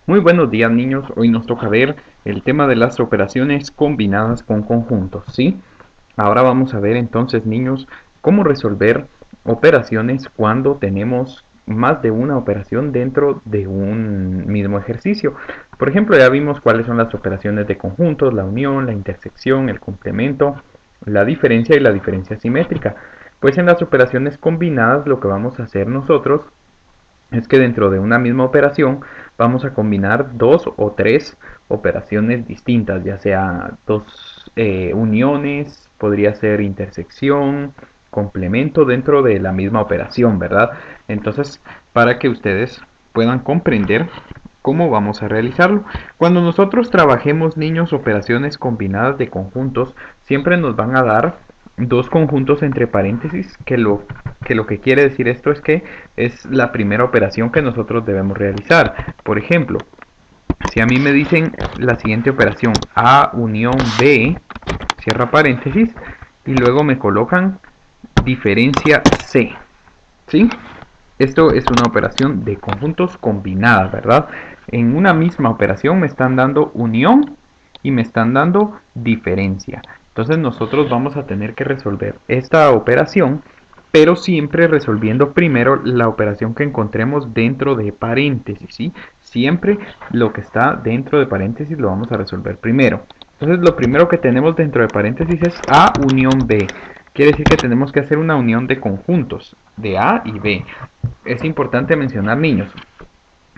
Muy buenos días, niños. Hoy nos toca ver el tema de las operaciones combinadas con conjuntos, ¿sí? Ahora vamos a ver entonces, niños, cómo resolver operaciones cuando tenemos más de una operación dentro de un mismo ejercicio. Por ejemplo, ya vimos cuáles son las operaciones de conjuntos, la unión, la intersección, el complemento, la diferencia y la diferencia simétrica. Pues en las operaciones combinadas lo que vamos a hacer nosotros es que dentro de una misma operación vamos a combinar dos o tres operaciones distintas, ya sea dos uniones, podría ser intersección, complemento dentro de la misma operación, ¿verdad? Entonces, para que ustedes puedan comprender cómo vamos a realizarlo. Cuando nosotros trabajemos, niños, operaciones combinadas de conjuntos, siempre nos van a dar dos conjuntos entre paréntesis, que lo que quiere decir esto es que es la primera operación que nosotros debemos realizar. Por ejemplo, si a mí me dicen la siguiente operación, A unión B, cierra paréntesis, y luego me colocan diferencia C, ¿sí? Esto es una operación de conjuntos combinada, ¿verdad? En una misma operación me están dando unión y me están dando diferencia. Entonces nosotros vamos a tener que resolver esta operación, pero siempre resolviendo primero la operación que encontremos dentro de paréntesis, ¿sí? Siempre lo que está dentro de paréntesis lo vamos a resolver primero. Entonces lo primero que tenemos dentro de paréntesis es A unión B. Quiere decir que tenemos que hacer una unión de conjuntos de A y B. Es importante mencionar, niños,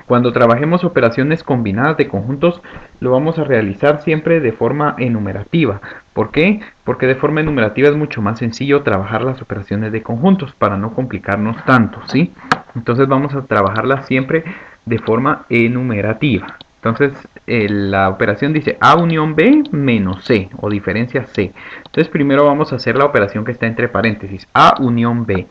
cuando trabajemos operaciones combinadas de conjuntos, lo vamos a realizar siempre de forma enumerativa. ¿Por qué? Porque de forma enumerativa es mucho más sencillo trabajar las operaciones de conjuntos para no complicarnos tanto, ¿sí? Entonces vamos a trabajarlas siempre de forma enumerativa. Entonces la operación dice A unión B menos C o diferencia C. Entonces primero vamos a hacer la operación que está entre paréntesis, A unión B.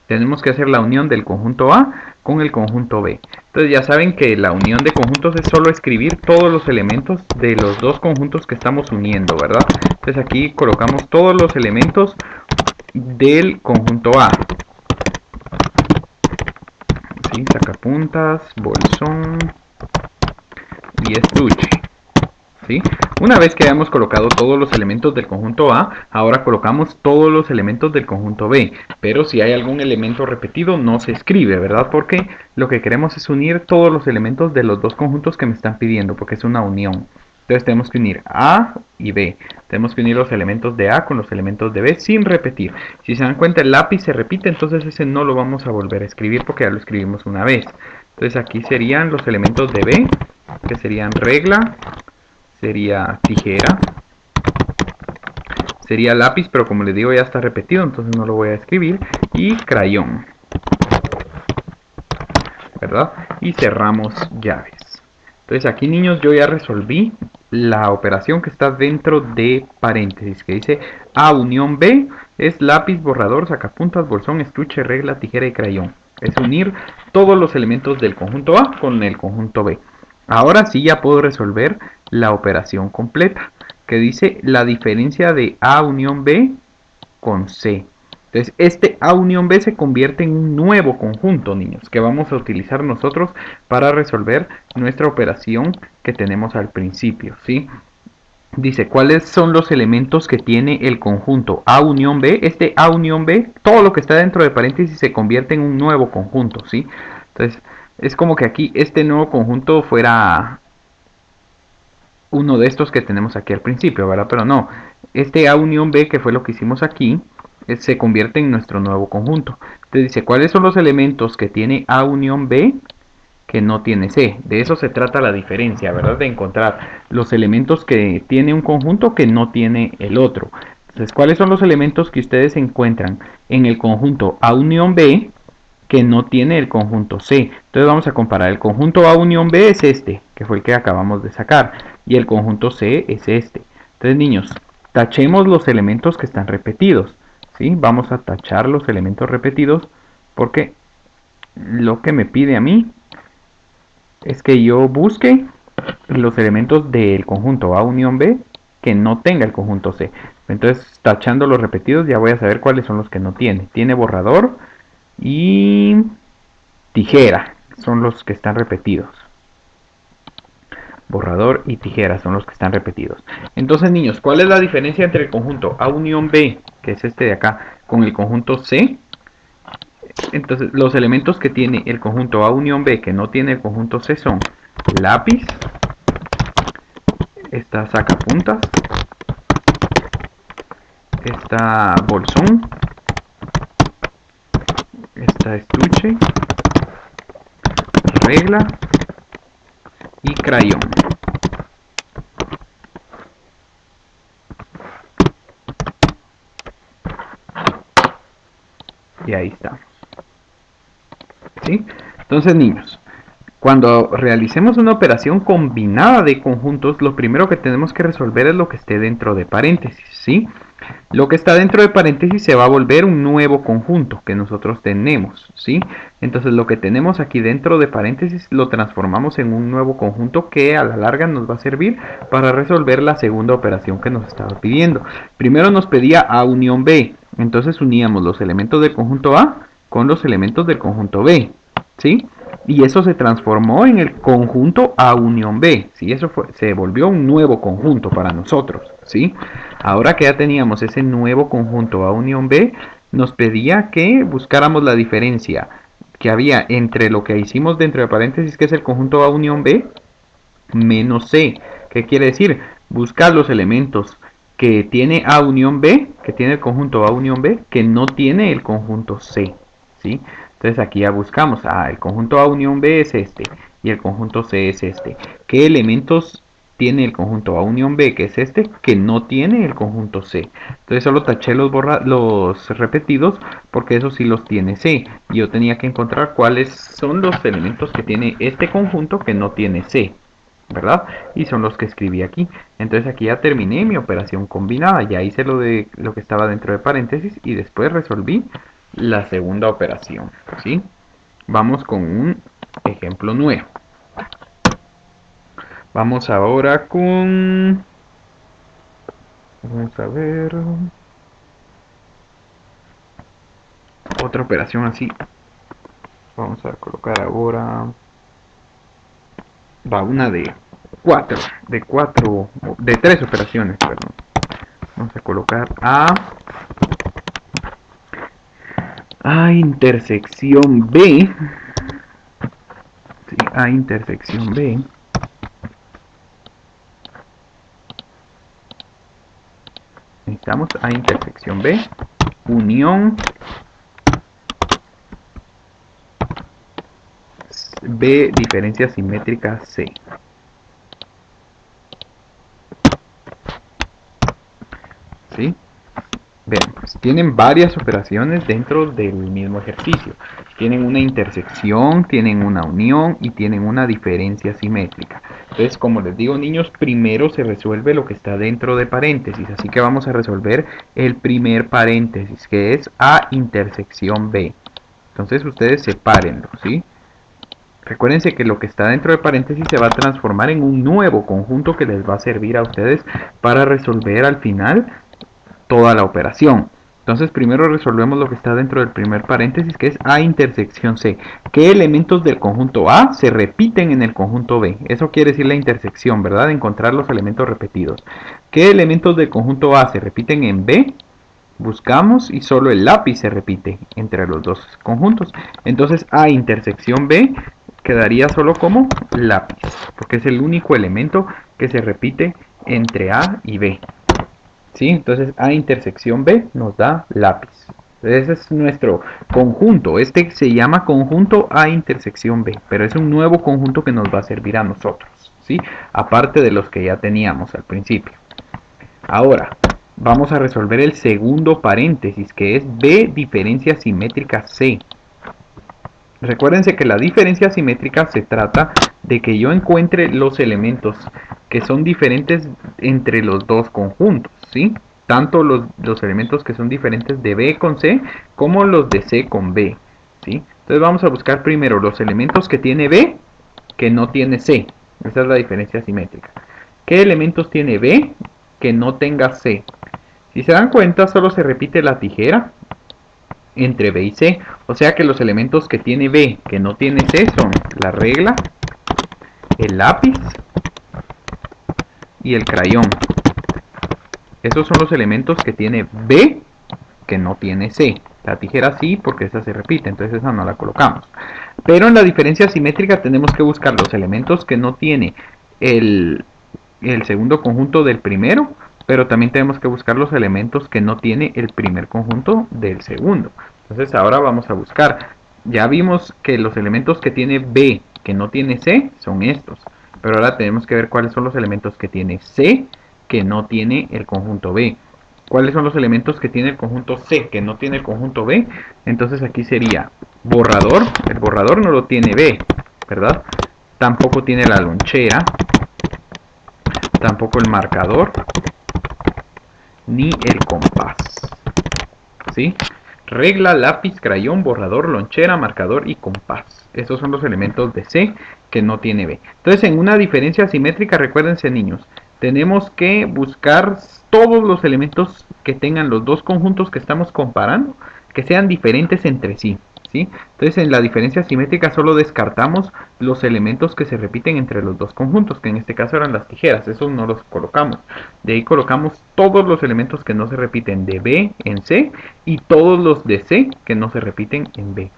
Tenemos que hacer la unión del conjunto A con el conjunto B. Entonces ya saben que la unión de conjuntos es solo escribir todos los elementos de los dos conjuntos que estamos uniendo, ¿verdad? Entonces aquí colocamos todos los elementos del conjunto A. ¿Sí? Sacapuntas, bolsón y estuche. ¿Sí? Una vez que hayamos colocado todos los elementos del conjunto A, ahora colocamos todos los elementos del conjunto B. Pero si hay algún elemento repetido, no se escribe, ¿verdad? Porque lo que queremos es unir todos los elementos de los dos conjuntos que me están pidiendo, porque es una unión. Entonces tenemos que unir A y B. Tenemos que unir los elementos de A con los elementos de B sin repetir. Si se dan cuenta, el lápiz se repite, entonces ese no lo vamos a volver a escribir porque ya lo escribimos una vez. Entonces aquí serían los elementos de B, que serían regla, sería tijera, sería lápiz, pero como les digo ya está repetido, entonces no lo voy a escribir, y crayón, ¿verdad? Y cerramos llaves. Entonces aquí, niños, yo ya resolví la operación que está dentro de paréntesis, que dice A unión B es lápiz, borrador, sacapuntas, bolsón, estuche, regla, tijera y crayón. Es unir todos los elementos del conjunto A con el conjunto B. Ahora sí ya puedo resolver la operación completa, que dice la diferencia de A unión B con C. Entonces, este A unión B se convierte en un nuevo conjunto, niños, que vamos a utilizar nosotros para resolver nuestra operación que tenemos al principio, ¿sí? Dice, ¿cuáles son los elementos que tiene el conjunto A unión B? Este A unión B, todo lo que está dentro de paréntesis se convierte en un nuevo conjunto, ¿sí? Entonces, es como que aquí este nuevo conjunto fuera uno de estos que tenemos aquí al principio, ¿verdad? Pero no, este A unión B, que fue lo que hicimos aquí, se convierte en nuestro nuevo conjunto. Entonces dice, ¿cuáles son los elementos que tiene A unión B que no tiene C? De eso se trata la diferencia, ¿verdad? De encontrar los elementos que tiene un conjunto que no tiene el otro. Entonces, ¿cuáles son los elementos que ustedes encuentran en el conjunto A unión B que no tiene el conjunto C? Entonces vamos a comparar. El conjunto A unión B es este, que fue el que acabamos de sacar, y el conjunto C es este. Entonces, niños, tachemos los elementos que están repetidos, ¿sí? Vamos a tachar los elementos repetidos porque lo que me pide a mí es que yo busque los elementos del conjunto A unión B que no tenga el conjunto C. Entonces, tachando los repetidos, ya voy a saber cuáles son los que no tiene. Tiene borrador y tijera, son los que están repetidos. borrador y tijera son los que están repetidos. Entonces, niños, ¿cuál es la diferencia entre el conjunto A unión B, que es este de acá, con el conjunto C? Entonces, los elementos que tiene el conjunto A unión B que no tiene el conjunto C son lápiz, esta sacapuntas, esta bolsón, esta estuche, regla y crayón. Y ahí está. ¿Sí? Entonces, niños, cuando realicemos una operación combinada de conjuntos, lo primero que tenemos que resolver es lo que esté dentro de paréntesis, ¿sí? Lo que está dentro de paréntesis se va a volver un nuevo conjunto que nosotros tenemos, ¿sí? Entonces lo que tenemos aquí dentro de paréntesis lo transformamos en un nuevo conjunto que a la larga nos va a servir para resolver la segunda operación que nos estaba pidiendo. Primero nos pedía A unión B, entonces uníamos los elementos del conjunto A con los elementos del conjunto B, ¿sí? Y eso se transformó en el conjunto A unión B, ¿sí? Se volvió un nuevo conjunto para nosotros, ¿sí? Ahora que ya teníamos ese nuevo conjunto A unión B, nos pedía que buscáramos la diferencia que había entre lo que hicimos dentro de paréntesis, que es el conjunto A unión B, menos C. ¿Qué quiere decir? Buscar los elementos que tiene A unión B, que tiene el conjunto A unión B, que no tiene el conjunto C, ¿sí? Entonces aquí ya buscamos, el conjunto A unión B es este y el conjunto C es este. ¿Qué elementos tiene el conjunto A unión B, que es este, que no tiene el conjunto C? Entonces solo taché los repetidos porque esos sí los tiene C. Yo tenía que encontrar cuáles son los elementos que tiene este conjunto que no tiene C, ¿verdad? Y son los que escribí aquí. Entonces aquí ya terminé mi operación combinada. Ya hice lo que estaba dentro de paréntesis y después resolví la segunda operación, ¿sí? Vamos con un ejemplo nuevo. Vamos ahora con... Vamos a ver... Otra operación así. Vamos a colocar ahora... Va una de 3 operaciones, perdón. Vamos a colocar A intersección B. Sí, A intersección B. Necesitamos A intersección B. Unión B diferencia simétrica C. ¿Sí? Ven, pues tienen varias operaciones dentro del mismo ejercicio. Tienen una intersección, tienen una unión y tienen una diferencia simétrica. Entonces, como les digo, niños, primero se resuelve lo que está dentro de paréntesis. Así que vamos a resolver el primer paréntesis, que es A intersección B. Entonces ustedes sepárenlo, ¿sí? Recuérdense que lo que está dentro de paréntesis se va a transformar en un nuevo conjunto que les va a servir a ustedes para resolver al final toda la operación. Entonces primero resolvemos lo que está dentro del primer paréntesis, que es A intersección C. ¿Qué elementos del conjunto A se repiten en el conjunto B? Eso quiere decir la intersección, ¿verdad? Encontrar los elementos repetidos. ¿Qué elementos del conjunto A se repiten en B? Buscamos y solo el lápiz se repite entre los dos conjuntos. Entonces A intersección B quedaría solo como lápiz, porque es el único elemento que se repite entre A y B. ¿Sí? Entonces A intersección B nos da lápiz. Ese es nuestro conjunto. Este se llama conjunto A intersección B, pero es un nuevo conjunto que nos va a servir a nosotros, ¿sí? Aparte de los que ya teníamos al principio. Ahora, vamos a resolver el segundo paréntesis, que es B diferencia simétrica C. Recuérdense que la diferencia simétrica se trata de que yo encuentre los elementos que son diferentes entre los dos conjuntos, ¿sí? Tanto los elementos que son diferentes de B con C como los de C con B, ¿sí? Entonces vamos a buscar primero los elementos que tiene B que no tiene C. Esa es la diferencia simétrica. ¿Qué elementos tiene B que no tenga C? Si se dan cuenta, solo se repite la tijera entre B y C. O sea que los elementos que tiene B que no tiene C son la regla, el lápiz y el crayón. Esos son los elementos que tiene B, que no tiene C. La tijera sí, porque esa se repite, entonces esa no la colocamos. Pero en la diferencia simétrica tenemos que buscar los elementos que no tiene el segundo conjunto del primero, pero también tenemos que buscar los elementos que no tiene el primer conjunto del segundo. Entonces ahora vamos a buscar. Ya vimos que los elementos que tiene B, que no tiene C, son estos. Pero ahora tenemos que ver cuáles son los elementos que tiene C, que no tiene el conjunto B. ¿Cuáles son los elementos que tiene el conjunto C, que no tiene el conjunto B? Entonces aquí sería borrador. El borrador no lo tiene B, ¿verdad? Tampoco tiene la lonchera, tampoco el marcador, ni el compás. ¿Sí? Regla, lápiz, crayón, borrador, lonchera, marcador y compás. Esos son los elementos de C que no tiene B. Entonces, en una diferencia simétrica, recuérdense, niños, tenemos que buscar todos los elementos que tengan los dos conjuntos que estamos comparando, que sean diferentes entre sí. ¿Sí? Entonces, en la diferencia simétrica solo descartamos los elementos que se repiten entre los dos conjuntos, que en este caso eran las tijeras. Esos no los colocamos. De ahí colocamos todos los elementos que no se repiten de B en C y todos los de C que no se repiten en B.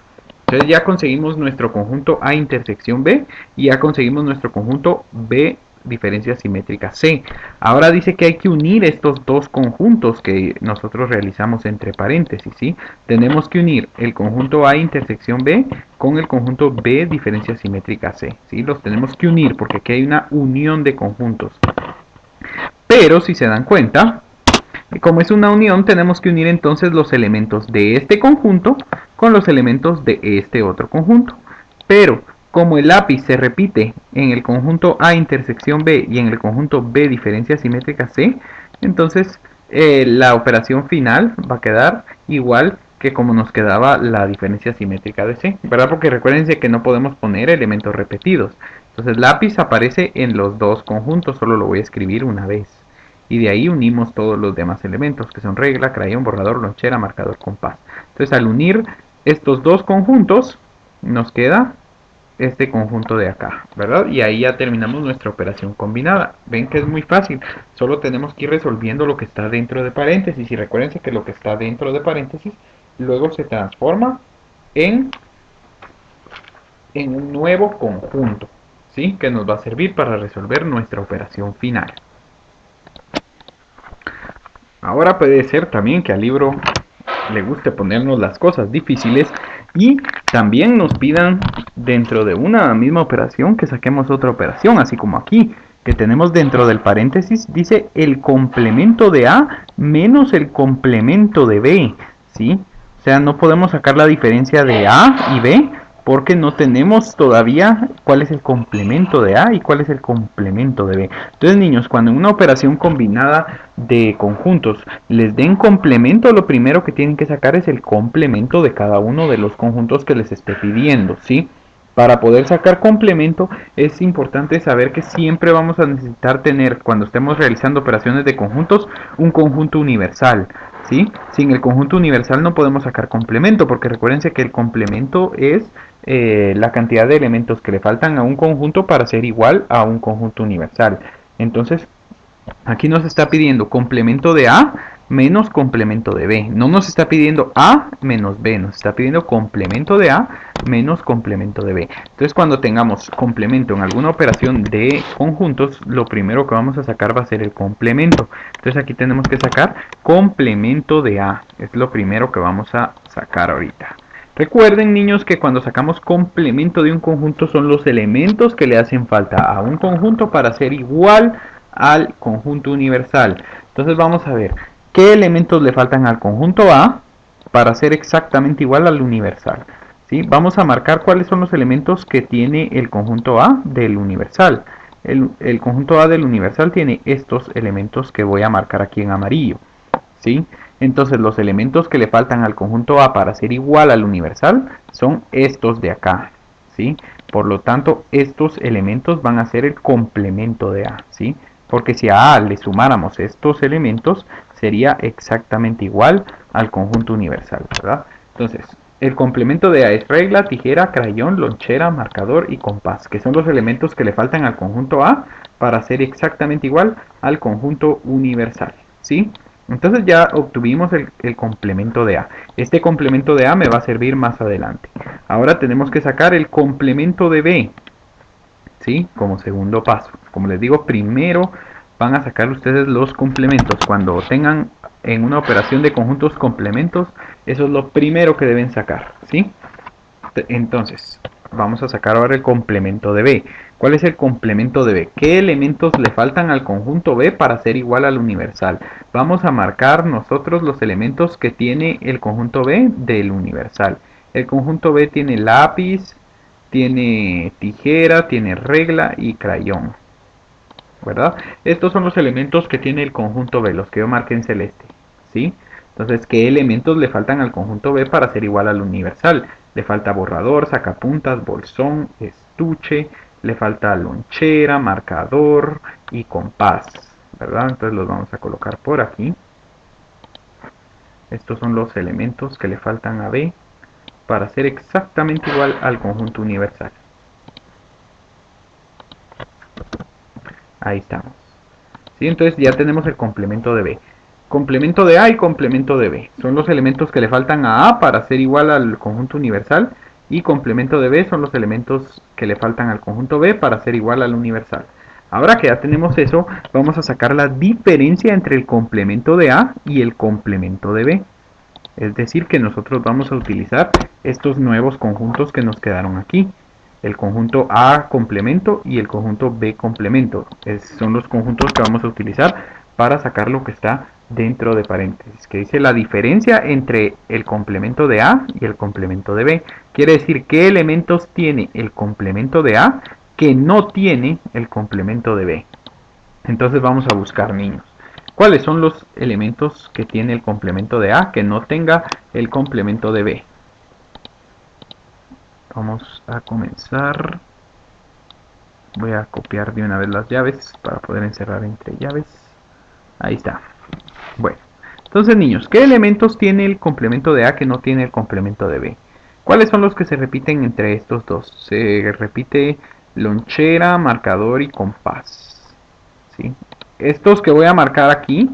Entonces ya conseguimos nuestro conjunto A intersección B y ya conseguimos nuestro conjunto B diferencia simétrica C. Ahora dice que hay que unir estos dos conjuntos que nosotros realizamos entre paréntesis, ¿sí? Tenemos que unir el conjunto A intersección B con el conjunto B diferencia simétrica C, ¿sí? Los tenemos que unir porque aquí hay una unión de conjuntos. Pero si se dan cuenta, como es una unión, tenemos que unir entonces los elementos de este conjunto con los elementos de este otro conjunto. Pero como el lápiz se repite en el conjunto A intersección B y en el conjunto B diferencia simétrica C, entonces la operación final va a quedar igual que como nos quedaba la diferencia simétrica de C, ¿verdad? Porque recuérdense que no podemos poner elementos repetidos. Entonces lápiz aparece en los dos conjuntos, solo lo voy a escribir una vez. Y de ahí unimos todos los demás elementos, que son regla, crayón, borrador, lonchera, marcador, compás. Entonces al unir estos dos conjuntos, nos queda este conjunto de acá, ¿verdad? Y ahí ya terminamos nuestra operación combinada. Ven que es muy fácil, solo tenemos que ir resolviendo lo que está dentro de paréntesis. Y recuérdense que lo que está dentro de paréntesis luego se transforma en un nuevo conjunto, ¿sí? Que nos va a servir para resolver nuestra operación final. Ahora puede ser también que al libro le guste ponernos las cosas difíciles y también nos pidan dentro de una misma operación que saquemos otra operación, así como aquí, que tenemos dentro del paréntesis, dice el complemento de A menos el complemento de B, ¿sí? O sea, no podemos sacar la diferencia de A y B porque no tenemos todavía cuál es el complemento de A y cuál es el complemento de B. Entonces, niños, cuando en una operación combinada de conjuntos les den complemento, lo primero que tienen que sacar es el complemento de cada uno de los conjuntos que les esté pidiendo, ¿sí? Para poder sacar complemento es importante saber que siempre vamos a necesitar tener, cuando estemos realizando operaciones de conjuntos, un conjunto universal, ¿sí? Sin el conjunto universal no podemos sacar complemento, porque recuérdense que el complemento es la cantidad de elementos que le faltan a un conjunto para ser igual a un conjunto universal. Entonces, aquí nos está pidiendo complemento de A menos complemento de B. No nos está pidiendo A menos B, nos está pidiendo complemento de A menos complemento de B. Entonces, cuando tengamos complemento en alguna operación de conjuntos, lo primero que vamos a sacar va a ser el complemento. Entonces, aquí tenemos que sacar complemento de A. Es lo primero que vamos a sacar ahorita. Recuerden, niños, que cuando sacamos complemento de un conjunto son los elementos que le hacen falta a un conjunto para ser igual al conjunto universal. Entonces vamos a ver qué elementos le faltan al conjunto A para ser exactamente igual al universal, ¿sí? Vamos a marcar cuáles son los elementos que tiene el conjunto A del universal. El conjunto A del universal tiene estos elementos que voy a marcar aquí en amarillo, ¿sí? Entonces los elementos que le faltan al conjunto A para ser igual al universal son estos de acá, ¿sí? Por lo tanto, estos elementos van a ser el complemento de A, ¿sí? Porque si a A le sumáramos estos elementos, sería exactamente igual al conjunto universal, ¿verdad? Entonces, El complemento de A es regla, tijera, crayón, lonchera, marcador y compás, que son los elementos que le faltan al conjunto A para ser exactamente igual al conjunto universal, ¿sí? Entonces ya obtuvimos el complemento de A. Este complemento de A me va a servir más adelante. Ahora tenemos que sacar el complemento de B, ¿sí? Como segundo paso. Como les digo, primero van a sacar ustedes los complementos. Cuando tengan en una operación de conjuntos complementos, eso es lo primero que deben sacar, ¿sí? Entonces, vamos a sacar ahora el complemento de B. ¿Cuál es el complemento de B? ¿Qué elementos le faltan al conjunto B para ser igual al universal? Vamos a marcar nosotros los elementos que tiene el conjunto B del universal. El conjunto B tiene lápiz, tiene tijera, tiene regla y crayón, ¿verdad? Estos son los elementos que tiene el conjunto B, los que yo marqué en celeste, ¿sí? Entonces, ¿qué elementos le faltan al conjunto B para ser igual al universal? Le falta borrador, sacapuntas, bolsón, estuche, le falta lonchera, marcador y compás, ¿verdad? Entonces los vamos a colocar por aquí. Estos son los elementos que le faltan a B para ser exactamente igual al conjunto universal. Ahí estamos. ¿Sí? Entonces ya tenemos el complemento de B. Complemento de A y complemento de B. Son los elementos que le faltan a A para ser igual al conjunto universal. Y complemento de B son los elementos que le faltan al conjunto B para ser igual al universal. Ahora que ya tenemos eso, vamos a sacar la diferencia entre el complemento de A y el complemento de B. Es decir, que nosotros vamos a utilizar estos nuevos conjuntos que nos quedaron aquí. El conjunto A complemento y el conjunto B complemento. Son los conjuntos que vamos a utilizar para sacar lo que está dentro de paréntesis. Que dice la diferencia entre el complemento de A y el complemento de B. Quiere decir qué elementos tiene el complemento de A que no tiene el complemento de B. Entonces vamos a buscar, niños. ¿Cuáles son los elementos que tiene el complemento de A que no tenga el complemento de B? Vamos a comenzar. Voy a copiar de una vez las llaves para poder encerrar entre llaves. Ahí está. Bueno, entonces niños, ¿qué elementos tiene el complemento de A que no tiene el complemento de B? ¿Cuáles son los que se repiten entre estos dos? Se repite lonchera, marcador y compás. ¿Sí? Estos que voy a marcar aquí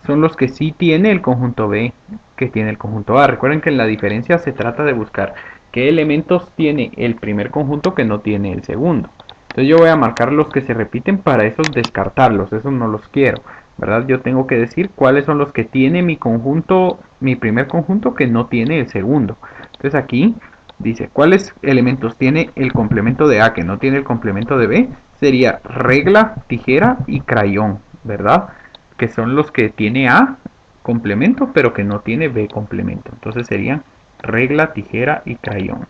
son los que sí tiene el conjunto B que tiene el conjunto A. Recuerden que en la diferencia se trata de buscar qué elementos tiene el primer conjunto que no tiene el segundo. Entonces yo voy a marcar los que se repiten para esos descartarlos, esos no los quiero, ¿verdad? Yo tengo que decir cuáles son los que tiene mi conjunto, mi primer conjunto que no tiene el segundo. Entonces aquí dice, ¿cuáles elementos tiene el complemento de A que no tiene el complemento de B? Sería regla, tijera y crayón, ¿verdad? Que son los que tiene A complemento, pero que no tiene B complemento. Entonces serían regla, tijera y crayón.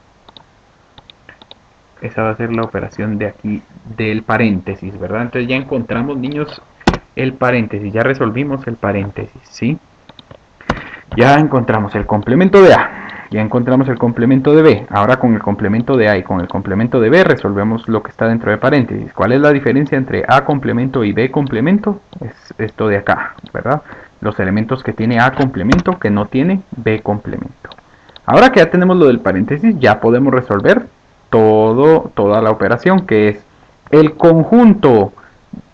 Esa va a ser la operación de aquí del paréntesis, ¿verdad? Entonces ya encontramos, niños, el paréntesis. Ya resolvimos el paréntesis, ¿sí? Ya encontramos el complemento de A. Ya encontramos el complemento de B. Ahora con el complemento de A y con el complemento de B resolvemos lo que está dentro de paréntesis. ¿Cuál es la diferencia entre A complemento y B complemento? Es esto de acá, ¿verdad? Los elementos que tiene A complemento que no tiene B complemento. Ahora que ya tenemos lo del paréntesis, ya podemos resolver toda la operación, que es el conjunto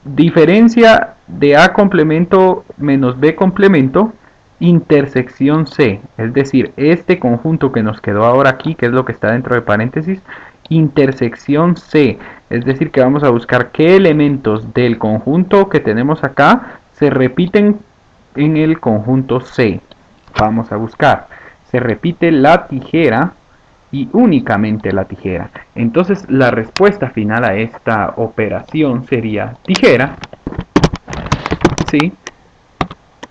diferencia de A complemento menos B complemento intersección C, es decir, este conjunto que nos quedó ahora aquí, que es lo que está dentro de paréntesis, intersección C, es decir, que vamos a buscar qué elementos del conjunto que tenemos acá se repiten en el conjunto C. Vamos a buscar, se repite la tijera y únicamente la tijera. Entonces la respuesta final a esta operación sería tijera. ¿Sí?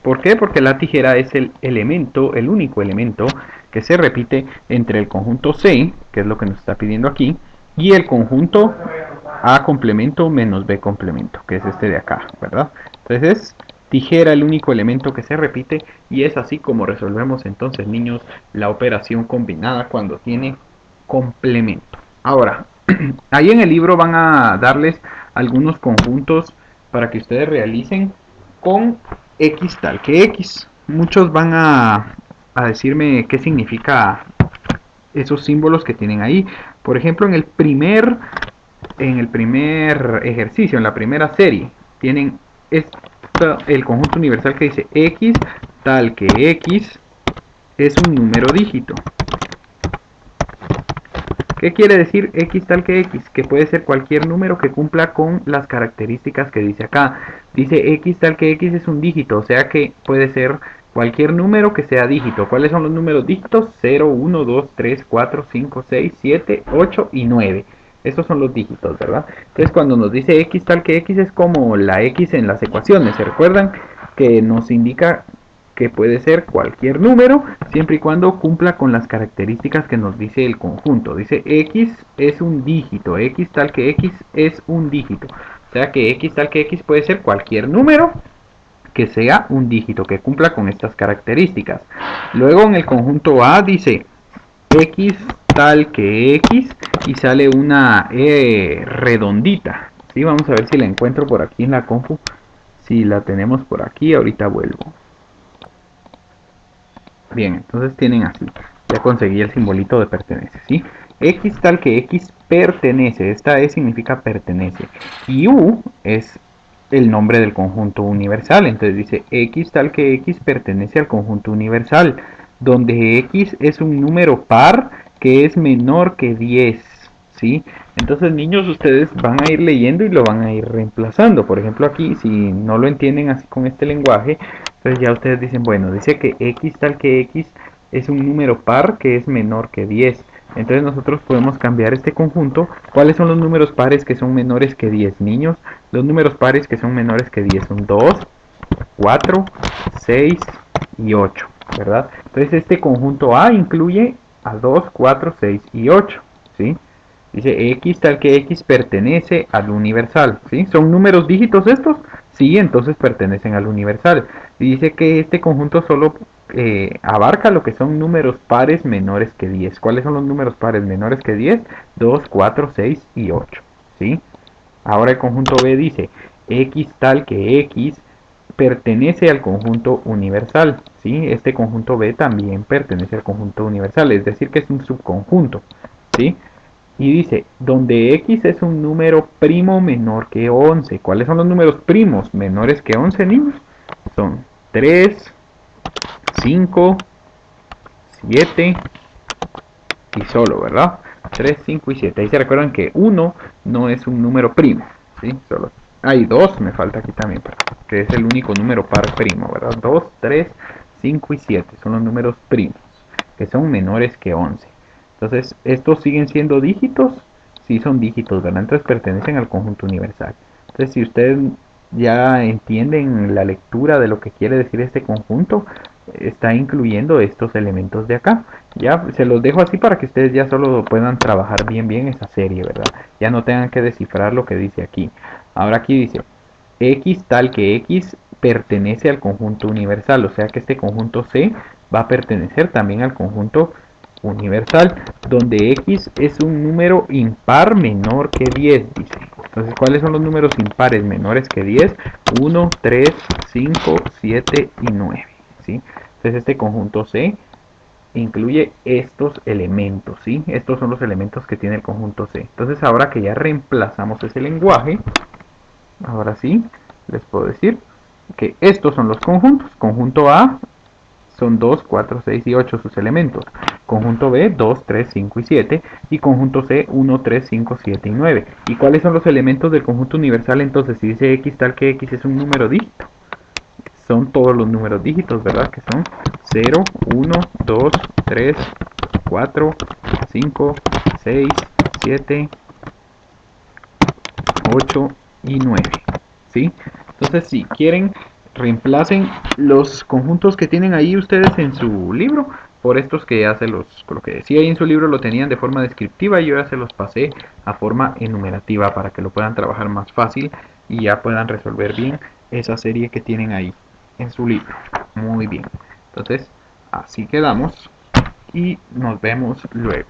¿Por qué? Porque la tijera es el elemento, el único elemento que se repite entre el conjunto C, que es lo que nos está pidiendo aquí, y el conjunto A complemento menos B complemento, que es este de acá, ¿verdad? Entonces es tijera el único elemento que se repite y es así como resolvemos entonces, niños, la operación combinada cuando tiene complemento. Ahora, ahí en el libro van a darles algunos conjuntos para que ustedes realicen con X tal que X. Muchos van a decirme qué significa esos símbolos que tienen ahí. Por ejemplo, en el primer ejercicio, en la primera serie, tienen el conjunto universal que dice x tal que x es un número dígito. ¿Qué quiere decir x tal que x? Que puede ser cualquier número que cumpla con las características que dice acá. Dice x tal que x es un dígito, o sea que puede ser cualquier número que sea dígito. ¿Cuáles son los números dígitos? 0, 1, 2, 3, 4, 5, 6, 7, 8 y 9. Estos son los dígitos, ¿verdad? Entonces cuando nos dice x tal que x es como la x en las ecuaciones. ¿Se recuerdan? Que nos indica que puede ser cualquier número siempre y cuando cumpla con las características que nos dice el conjunto. Dice x es un dígito, x tal que x es un dígito. O sea que x tal que x puede ser cualquier número que sea un dígito, que cumpla con estas características. Luego en el conjunto A dice x tal que x y sale una redondita. ¿Sí? Vamos a ver si la encuentro por aquí en la compu. Si la tenemos por aquí, ahorita vuelvo. Bien, entonces tienen así. Ya conseguí el simbolito de pertenece, ¿sí? X tal que X pertenece. Esta E significa pertenece. Y U es el nombre del conjunto universal. Entonces dice X tal que X pertenece al conjunto universal. Donde X es un número par que es menor que 10. ¿Sí? Entonces, niños, ustedes van a ir leyendo y lo van a ir reemplazando. Por ejemplo, aquí, si no lo entienden así con este lenguaje, entonces ya ustedes dicen, bueno, dice que x tal que x es un número par que es menor que 10. Entonces nosotros podemos cambiar este conjunto. ¿Cuáles son los números pares que son menores que 10, niños? Los números pares que son menores que 10 son 2, 4, 6 y 8, ¿verdad? Entonces este conjunto A incluye a 2, 4, 6 y 8, ¿sí? Dice x tal que x pertenece al universal, ¿sí? ¿Son números dígitos estos? Sí, entonces pertenecen al universal. Y dice que este conjunto solo abarca lo que son números pares menores que 10. ¿Cuáles son los números pares menores que 10? 2, 4, 6 y 8, ¿sí? Ahora el conjunto B dice x tal que x pertenece al conjunto universal, ¿sí? Este conjunto B también pertenece al conjunto universal, es decir que es un subconjunto, ¿sí? Y dice, donde x es un número primo menor que 11. ¿Cuáles son los números primos menores que 11, niños? Son 3, 5, 7 y solo, ¿verdad? 3, 5 y 7. Ahí se recuerdan que 1 no es un número primo, ¿sí? Solo hay 2, me falta aquí también, que es el único número par primo, ¿verdad? 2, 3, 5 y 7 son los números primos, que son menores que 11. Entonces, estos siguen siendo dígitos, sí son dígitos, ¿verdad? Entonces pertenecen al conjunto universal. Entonces, si ustedes ya entienden la lectura de lo que quiere decir este conjunto, está incluyendo estos elementos de acá. Ya se los dejo así para que ustedes ya solo puedan trabajar bien esa serie, ¿verdad? Ya no tengan que descifrar lo que dice aquí. Ahora aquí dice, x tal que x pertenece al conjunto universal, o sea que este conjunto C va a pertenecer también al conjunto universal, donde x es un número impar menor que 10, dice. Entonces, ¿cuáles son los números impares menores que 10? 1, 3, 5, 7 y 9, ¿sí? Entonces, este conjunto C incluye estos elementos, ¿sí? Estos son los elementos que tiene el conjunto C. Entonces, ahora que ya reemplazamos ese lenguaje, ahora sí, les puedo decir que estos son los conjuntos. Conjunto A son 2, 4, 6 y 8 sus elementos. Conjunto B, 2, 3, 5 y 7. Y conjunto C, 1, 3, 5, 7 y 9. ¿Y cuáles son los elementos del conjunto universal entonces? Si dice x tal que x es un número dígito. Son todos los números dígitos, ¿verdad? Que son 0, 1, 2, 3, 4, 5, 6, 7, 8 y 9. ¿Sí? Entonces, si quieren, reemplacen los conjuntos que tienen ahí ustedes en su libro por estos que ya se los, lo que decía ahí en su libro lo tenían de forma descriptiva y yo ya se los pasé a forma enumerativa para que lo puedan trabajar más fácil y ya puedan resolver bien esa serie que tienen ahí en su libro. Muy bien. Entonces, así quedamos y nos vemos luego.